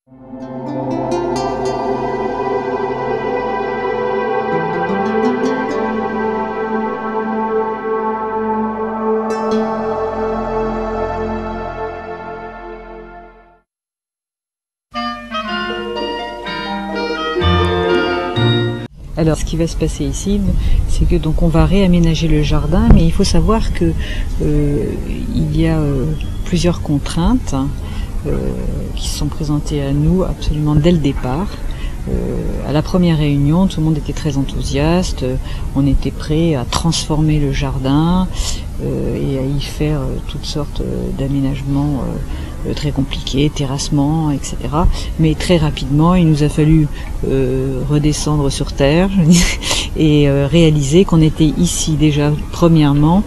Alors, ce qui va se passer ici, c'est que donc on va réaménager le jardin, mais il faut savoir que il y a plusieurs contraintes qui se sont présentées à nous absolument dès le départ. À la première réunion, tout le monde était très enthousiaste, on était prêt à transformer le jardin et à y faire toutes sortes d'aménagements très compliqués, terrassement, etc. Mais très rapidement, il nous a fallu redescendre sur terre et réaliser qu'on était ici déjà, premièrement,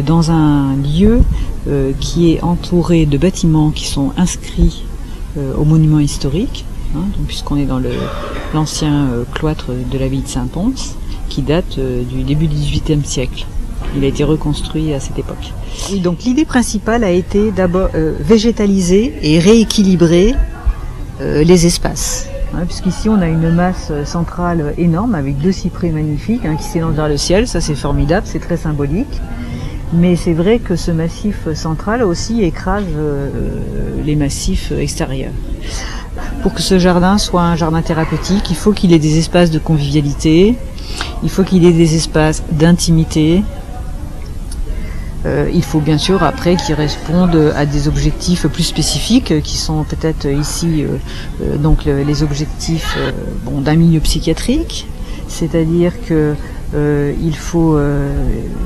dans un lieu qui est entouré de bâtiments qui sont inscrits au monument historique, puisqu'on est dans l'ancien cloître de l'abbaye de Saint-Pons, qui date du début du XVIIIe siècle. Il a été reconstruit à cette époque. Et donc l'idée principale a été d'abord végétaliser et rééquilibrer les espaces. Puisqu'ici on a une masse centrale énorme avec 2 cyprès magnifiques qui s'élancent vers le ciel, ça c'est formidable, c'est très symbolique. Mais c'est vrai que ce massif central aussi écrase les massifs extérieurs. Pour que ce jardin soit un jardin thérapeutique, il faut qu'il ait des espaces de convivialité, il faut qu'il ait des espaces d'intimité. Il faut bien sûr après qu'il réponde à des objectifs plus spécifiques qui sont peut-être ici donc les objectifs d'un milieu psychiatrique, c'est-à-dire que il faut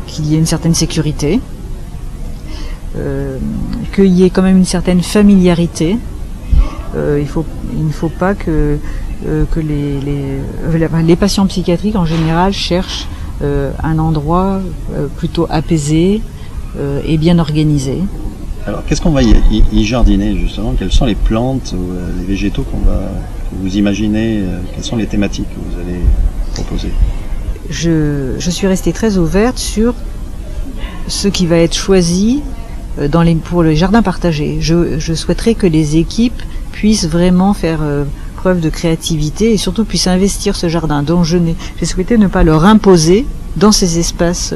qu'il y ait une certaine sécurité, qu'il y ait quand même une certaine familiarité. Il ne faut pas que les patients psychiatriques en général cherchent un endroit plutôt apaisé et bien organisé. Alors qu'est-ce qu'on va y jardiner justement? Quelles sont les plantes ou les végétaux que vous imaginez? Quelles sont les thématiques que vous allez proposer? Je suis restée très ouverte sur ce qui va être choisi pour le jardin partagé. Je souhaiterais que les équipes puissent vraiment faire preuve de créativité et surtout puissent investir ce jardin. Donc j'ai souhaité ne pas leur imposer dans ces espaces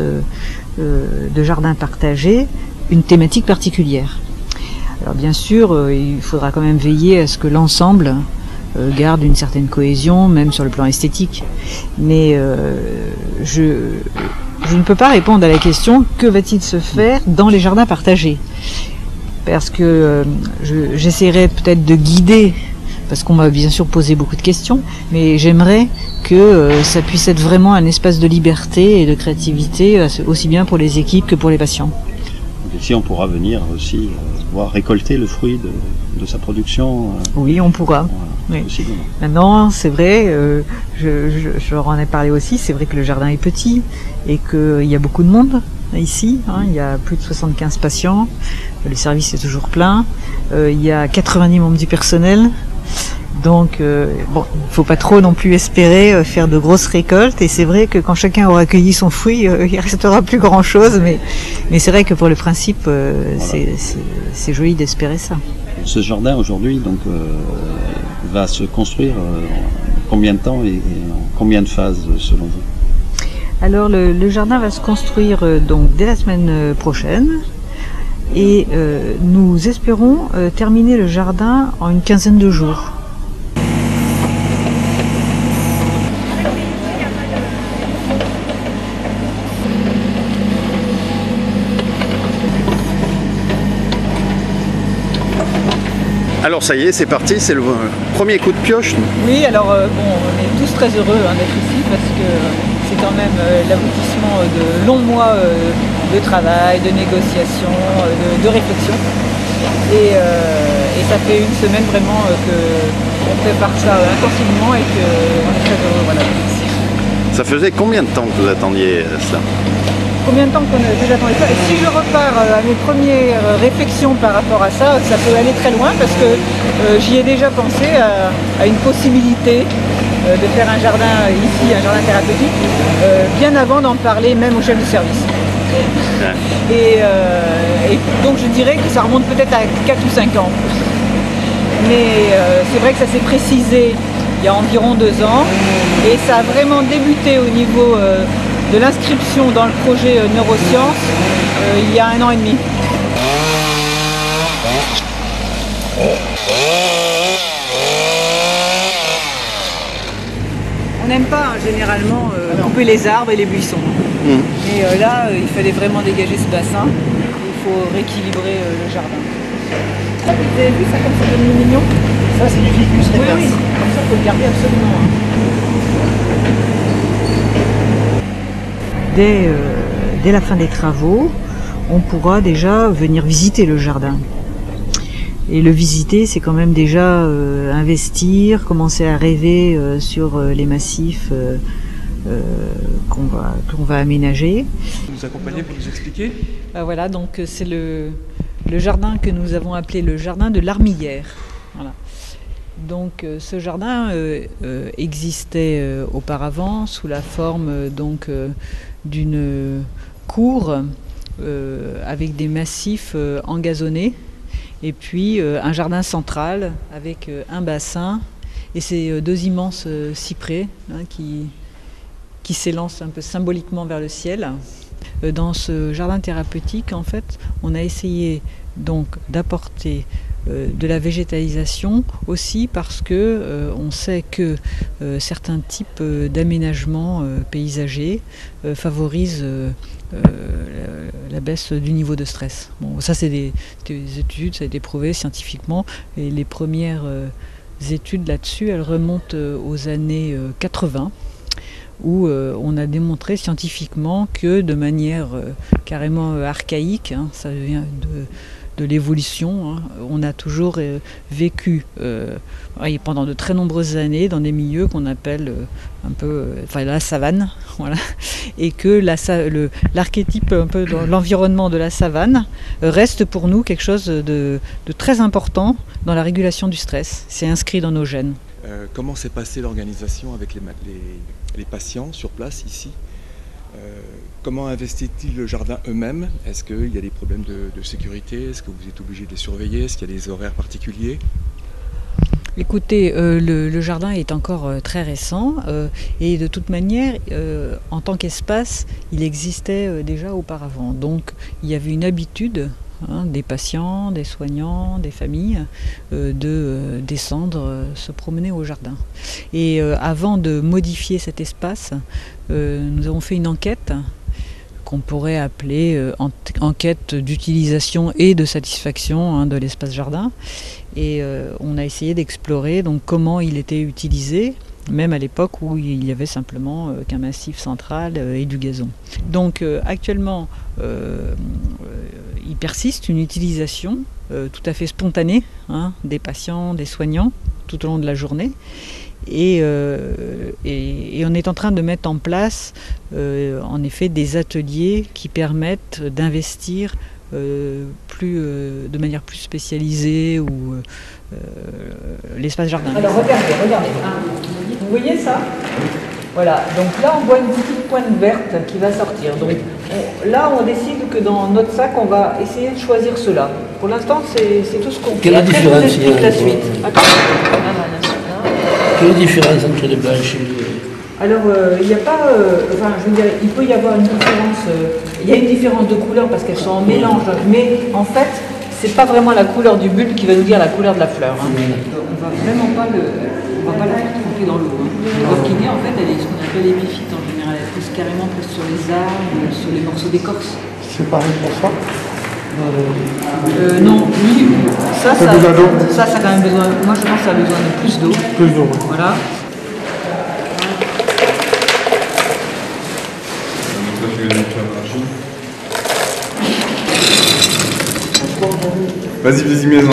de jardin partagé une thématique particulière. Alors bien sûr, il faudra quand même veiller à ce que l'ensemble garde une certaine cohésion, même sur le plan esthétique. Mais je ne peux pas répondre à la question que va-t-il se faire dans les jardins partagés, parce que j'essaierai peut-être de guider, parce qu'on m'a bien sûr posé beaucoup de questions, mais j'aimerais que ça puisse être vraiment un espace de liberté et de créativité, aussi bien pour les équipes que pour les patients. Ici, on pourra venir aussi voir récolter le fruit de sa production. Oui, on pourra. Oui. Maintenant, c'est vrai, je leur en ai parlé aussi, c'est vrai que le jardin est petit et qu'il y a beaucoup de monde ici. Il y a plus de 75 patients, le service est toujours plein, il y a 90 membres du personnel. Donc, bon, il ne faut pas trop non plus espérer faire de grosses récoltes. Et c'est vrai que quand chacun aura cueilli son fruit, il ne restera plus grand-chose. Mais c'est vrai que pour le principe, c'est joli d'espérer ça. Ce jardin aujourd'hui donc va se construire en combien de temps et en combien de phases selon vous? Alors le jardin va se construire donc dès la semaine prochaine. Et nous espérons terminer le jardin en une quinzaine de jours. Alors ça y est, c'est parti, c'est le premier coup de pioche. Oui, alors bon, on est tous très heureux d'être ici parce que c'est quand même l'aboutissement de longs mois de travail, de négociation, de réflexion. Et ça fait une semaine vraiment qu'on prépare ça intensivement et qu'on est très heureux. Voilà. Ça faisait combien de temps que vous attendiez cela? Combien de temps qu'on a déjà attendu ça? Et si je repars à mes premières réflexions par rapport à ça, ça peut aller très loin parce que j'y ai déjà pensé à une possibilité de faire un jardin ici, un jardin thérapeutique, bien avant d'en parler même au chef de service. Et donc je dirais que ça remonte peut-être à 4 ou 5 ans. mais c'est vrai que ça s'est précisé il y a environ 2 ans et ça a vraiment débuté au niveau de l'inscription dans le projet neurosciences il y a 1 an et demi. On n'aime pas généralement couper les arbres et les buissons. Mais là, il fallait vraiment dégager ce bassin. Il faut rééquilibrer le jardin. Vous avez vu ça comme ça devenu mignon? Ça, c'est du ficus Oui, oui, comme ça, il faut le garder absolument. Dès la fin des travaux, on pourra déjà venir visiter le jardin. Et le visiter, c'est quand même déjà investir, commencer à rêver sur les massifs qu'on va aménager. Vous nous accompagnez pour nous expliquer? Voilà, donc c'est le jardin que nous avons appelé le jardin de l'Armillière. Voilà. Donc ce jardin existait auparavant sous la forme d'une cour avec des massifs engazonnés et puis un jardin central avec un bassin et ces 2 immenses cyprès qui s'élancent un peu symboliquement vers le ciel. Dans ce jardin thérapeutique, en fait, on a essayé donc d'apporter de la végétalisation aussi parce que on sait que certains types d'aménagements paysagers favorisent la baisse du niveau de stress. Bon, ça c'est des études, ça a été prouvé scientifiquement et les premières études là-dessus, elles remontent aux années 80 où on a démontré scientifiquement que de manière carrément archaïque, ça vient de l'évolution, on a toujours vécu pendant de très nombreuses années dans des milieux qu'on appelle la savane, voilà, et que l'archétype un peu dans l'environnement de la savane reste pour nous quelque chose de très important dans la régulation du stress. C'est inscrit dans nos gènes. Comment s'est passée l'organisation avec les patients sur place ici? Comment investissent-ils le jardin eux-mêmes? Est-ce qu'il y a des problèmes de sécurité? Est-ce que vous êtes obligé de les surveiller? Est-ce qu'il y a des horaires particuliers? Écoutez, le jardin est encore très récent et de toute manière, en tant qu'espace, il existait déjà auparavant. Donc il y avait une habitude des patients, des soignants, des familles, de descendre, se promener au jardin. Et avant de modifier cet espace, nous avons fait une enquête qu'on pourrait appeler enquête d'utilisation et de satisfaction de l'espace jardin. Et on a essayé d'explorer donc comment il était utilisé, même à l'époque où il y avait simplement qu'un massif central et du gazon. Donc actuellement, il persiste une utilisation tout à fait spontanée des patients, des soignants tout au long de la journée. Et on est en train de mettre en place en effet des ateliers qui permettent d'investir de manière plus spécialisée ou l'espace jardin. Alors regardez, vous voyez ça? Voilà, donc là on voit une petite pointe verte qui va sortir. Donc là on décide que dans notre sac on va essayer de choisir cela. Pour l'instant c'est tout ce qu'on fait. Quelle est la différence? Je vous explique la suite. Quelle est la différence entre les blanches et les... Alors, il n'y a pas... je veux dire, il peut y avoir une différence... il y a une différence de couleur parce qu'elles sont en mélange. Mais en fait, c'est pas vraiment la couleur du bulbe qui va nous dire la couleur de la fleur. On va vraiment pas la faire tremper dans l'eau. L'orchidée, en fait, elle est ce qu'on appelle épiphyte en général. Elle pousse carrément plus sur les arbres, sur les morceaux d'écorce. C'est pareil pour ça? Non, lui, ça a quand même besoin... Moi, je pense que ça a besoin de plus d'eau. Plus d'eau, oui. Voilà. Vas-y, mets-en.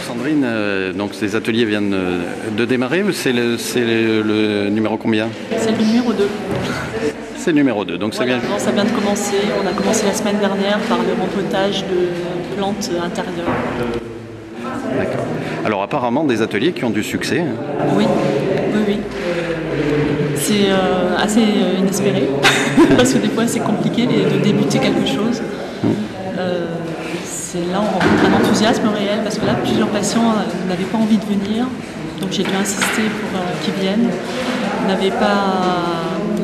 Sandrine, donc ces ateliers viennent de démarrer, c'est le numéro combien? C'est le numéro 2. C'est le numéro 2, donc Voilà, ça vient... non, ça vient de commencer. On a commencé la semaine dernière par le rempotage de plantes intérieures. D'accord. Alors apparemment des ateliers qui ont du succès. Oui. C'est assez inespéré, parce que des fois c'est compliqué de débuter quelque chose. Là on rencontre un enthousiasme réel, parce que là plusieurs patients n'avaient pas envie de venir, donc j'ai dû insister pour qu'ils viennent. Ne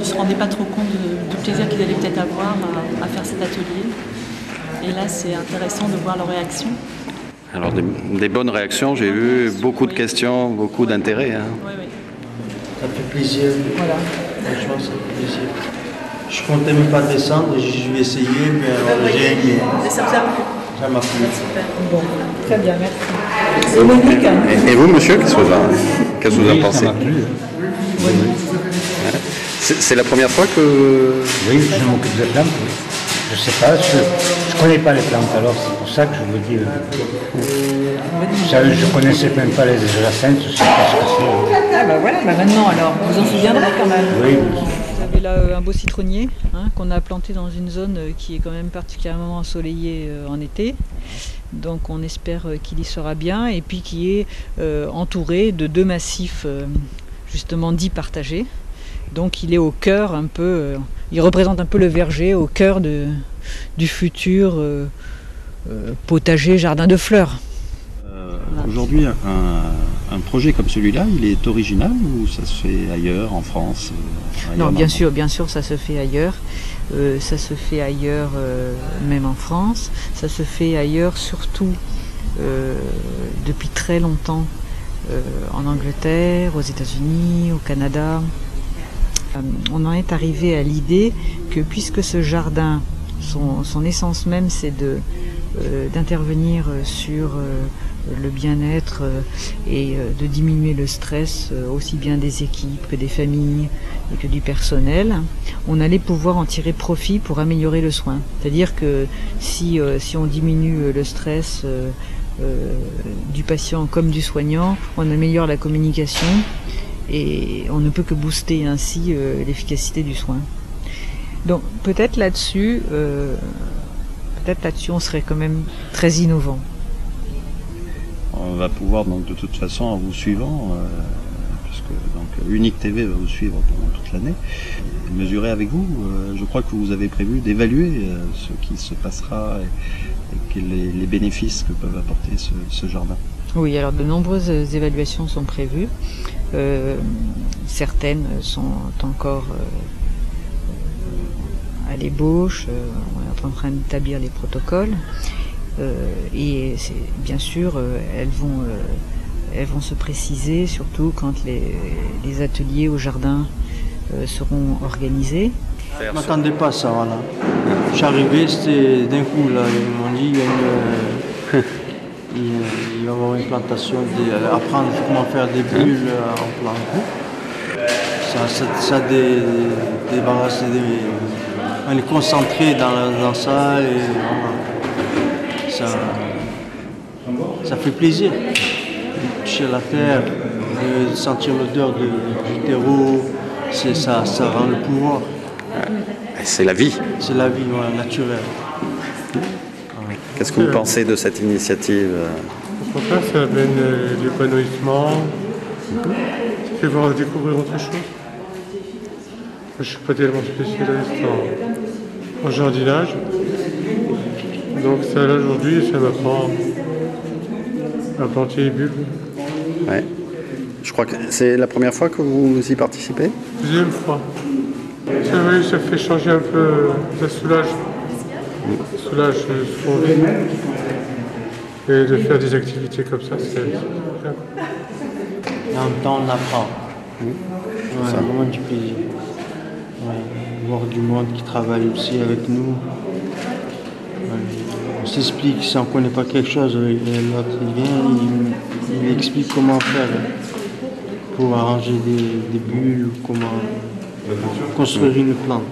se rendaient pas trop compte du plaisir qu'ils allaient peut-être avoir à faire cet atelier. Et là c'est intéressant de voir leur réaction. Alors des bonnes réactions, j'ai vu beaucoup de questions, beaucoup d'intérêt. Hein. Oui, oui. Ça fait plaisir. Voilà. Franchement, ça fait plaisir. Je comptais même pas descendre, je vais essayer, mais j'ai aimé. Et ça vous a plu? Ça m'a plu. Super. Bon, très bien, merci. Et Monique, Et vous, monsieur, qu'est-ce que vous en pensez? C'est la première fois que... Oui, je m'occupe de plantes. Oui. Je sais pas, je connais pas les plantes, alors c'est pour ça que je vous dis. Je connaissais même pas les jacinthes, je sais pas ce que c'est. ah bah voilà, bah maintenant alors, vous en souviendrez quand même. Oui. Vous avez là un beau citronnier qu'on a planté dans une zone qui est quand même particulièrement ensoleillée en été. Donc on espère qu'il y sera bien, et puis qui est entouré de 2 massifs justement dits partagés. Donc il est au cœur un peu, il représente un peu le verger au cœur du futur potager jardin de fleurs. Aujourd'hui, un projet comme celui-là, il est original ou ça se fait ailleurs, en France Non, bien sûr, ça se fait ailleurs. Ça se fait ailleurs, même en France. Ça se fait ailleurs, surtout depuis très longtemps, en Angleterre, aux États-Unis, au Canada. On en est arrivé à l'idée que puisque ce jardin, son essence même, c'est d'intervenir sur le bien-être et de diminuer le stress aussi bien des équipes que des familles et que du personnel, on allait pouvoir en tirer profit pour améliorer le soin. C'est-à-dire que si on diminue le stress du patient comme du soignant, on améliore la communication et on ne peut que booster ainsi l'efficacité du soin. Donc peut-être là-dessus on serait quand même très innovant. On va pouvoir donc de toute façon, en vous suivant, puisque donc Unique TV va vous suivre pendant toute l'année, mesurer avec vous. Je crois que vous avez prévu d'évaluer ce qui se passera et les bénéfices que peuvent apporter ce jardin. Oui, alors de nombreuses évaluations sont prévues. Certaines sont encore à l'ébauche. On est en train d'établir les protocoles. Et bien sûr, elles vont se préciser, surtout quand les ateliers au jardin seront organisés. Je ne m'attendais pas à ça, voilà. Je suis arrivé, c'était d'un coup, là, ils m'ont dit il va y avoir une plantation, apprendre comment faire des bulles en plan. Ça débarrasse on est concentré dans ça et ça fait plaisir de toucher la terre, de sentir l'odeur du terreau, ça rend le pouvoir. C'est la vie. C'est la vie, voilà, naturelle. Qu'est-ce que vous pensez de cette initiative? Pourquoi ça amène l'épanouissement, ça fait voir découvrir autre chose. Je ne suis pas tellement spécialiste en jardinage, donc ça là aujourd'hui ça m'apprend à planter les bulbes. Ouais. Je crois que c'est la première fois que vous y participez? Deuxième fois. Oui, ça fait changer un peu, ça soulage. Ça soulage ce qu'on vit. Et de faire des activités comme ça, c'est bien. Et en même temps, on apprend. Ouais, vraiment du plaisir. Ouais, voir du monde qui travaille aussi avec nous. Ouais. On s'explique, si on ne connaît pas quelque chose, l'autre il vient, il explique comment faire pour arranger des bulles, comment construire une plante.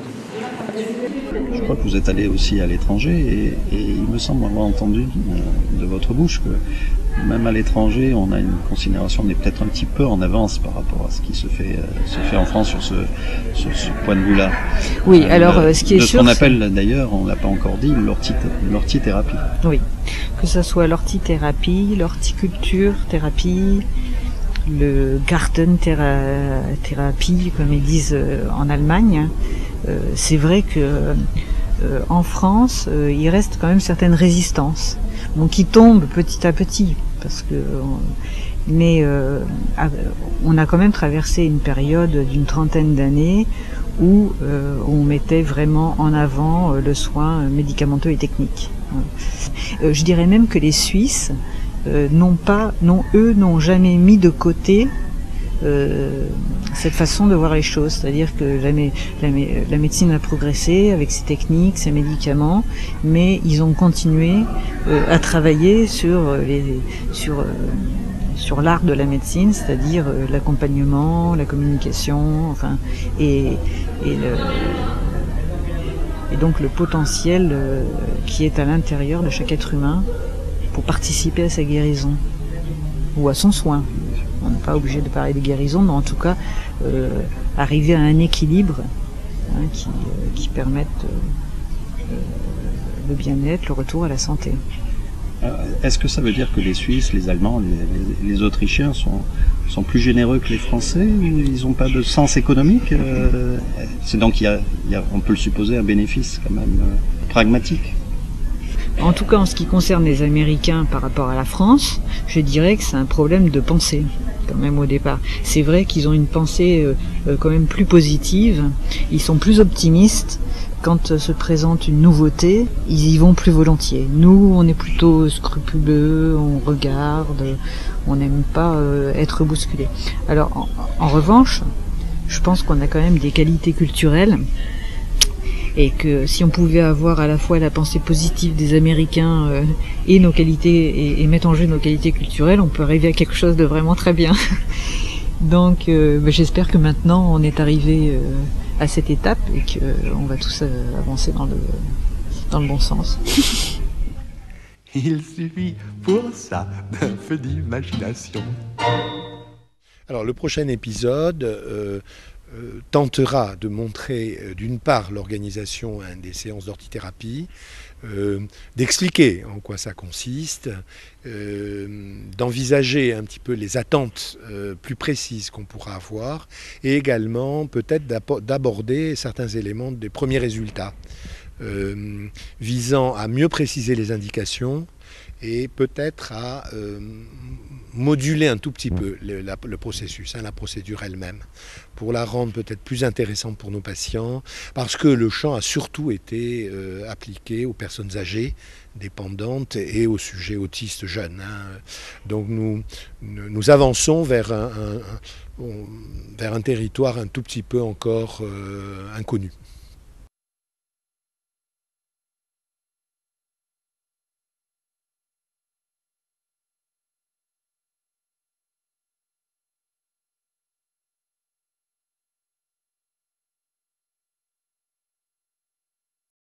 Je crois que vous êtes allé aussi à l'étranger et il me semble avoir entendu de votre bouche que même à l'étranger, on a une considération, on est peut-être un petit peu en avance par rapport à ce qui se fait en France sur ce point de vue-là. Oui, alors ce qui est sûr, ce qu'on appelle d'ailleurs, on ne l'a pas encore dit, l'hortithérapie. Oui, que ce soit l'hortithérapie, l'horticulture thérapie, le Gartenthérapie, comme ils disent en Allemagne. C'est vrai que en France, il reste quand même certaines résistances, qui tombent petit à petit, parce que mais on a quand même traversé une période d'une trentaine d'années où on mettait vraiment en avant le soin médicamenteux et technique. Je dirais même que les Suisses n'ont jamais mis de côté cette façon de voir les choses, c'est-à-dire que la médecine a progressé avec ses techniques, ses médicaments, mais ils ont continué à travailler sur l'art de la médecine, c'est-à-dire l'accompagnement, la communication, et donc le potentiel qui est à l'intérieur de chaque être humain pour participer à sa guérison ou à son soin. On n'est pas obligé de parler de guérison, mais en tout cas arriver à un équilibre qui permette le bien-être, le retour à la santé. Est-ce que ça veut dire que les Suisses, les Allemands, les Autrichiens sont plus généreux que les Français, ou ils n'ont pas de sens économique? C'est donc on peut le supposer, un bénéfice quand même pragmatique. En tout cas, en ce qui concerne les Américains par rapport à la France, je dirais que c'est un problème de pensée, quand même au départ. C'est vrai qu'ils ont une pensée quand même plus positive, ils sont plus optimistes. Quand se présente une nouveauté, ils y vont plus volontiers. Nous, on est plutôt scrupuleux, on regarde, on n'aime pas être bousculé. Alors, en revanche, je pense qu'on a quand même des qualités culturelles, et que si on pouvait avoir à la fois la pensée positive des Américains et nos qualités, et mettre en jeu nos qualités culturelles, on peut arriver à quelque chose de vraiment très bien. Donc, j'espère que maintenant on est arrivé à cette étape et qu'on va tous avancer dans le bon sens. Il suffit pour ça d'un peu d'imagination. Alors le prochain épisode tentera de montrer d'une part l'organisation des séances d'orthithérapie, d'expliquer en quoi ça consiste, d'envisager un petit peu les attentes plus précises qu'on pourra avoir, et également peut-être d'aborder certains éléments des premiers résultats, visant à mieux préciser les indications et peut-être à moduler un tout petit peu le processus, la procédure elle-même, pour la rendre peut-être plus intéressante pour nos patients, parce que le champ a surtout été appliqué aux personnes âgées, dépendantes et aux sujets autistes jeunes. Donc nous avançons vers un territoire un tout petit peu encore inconnu.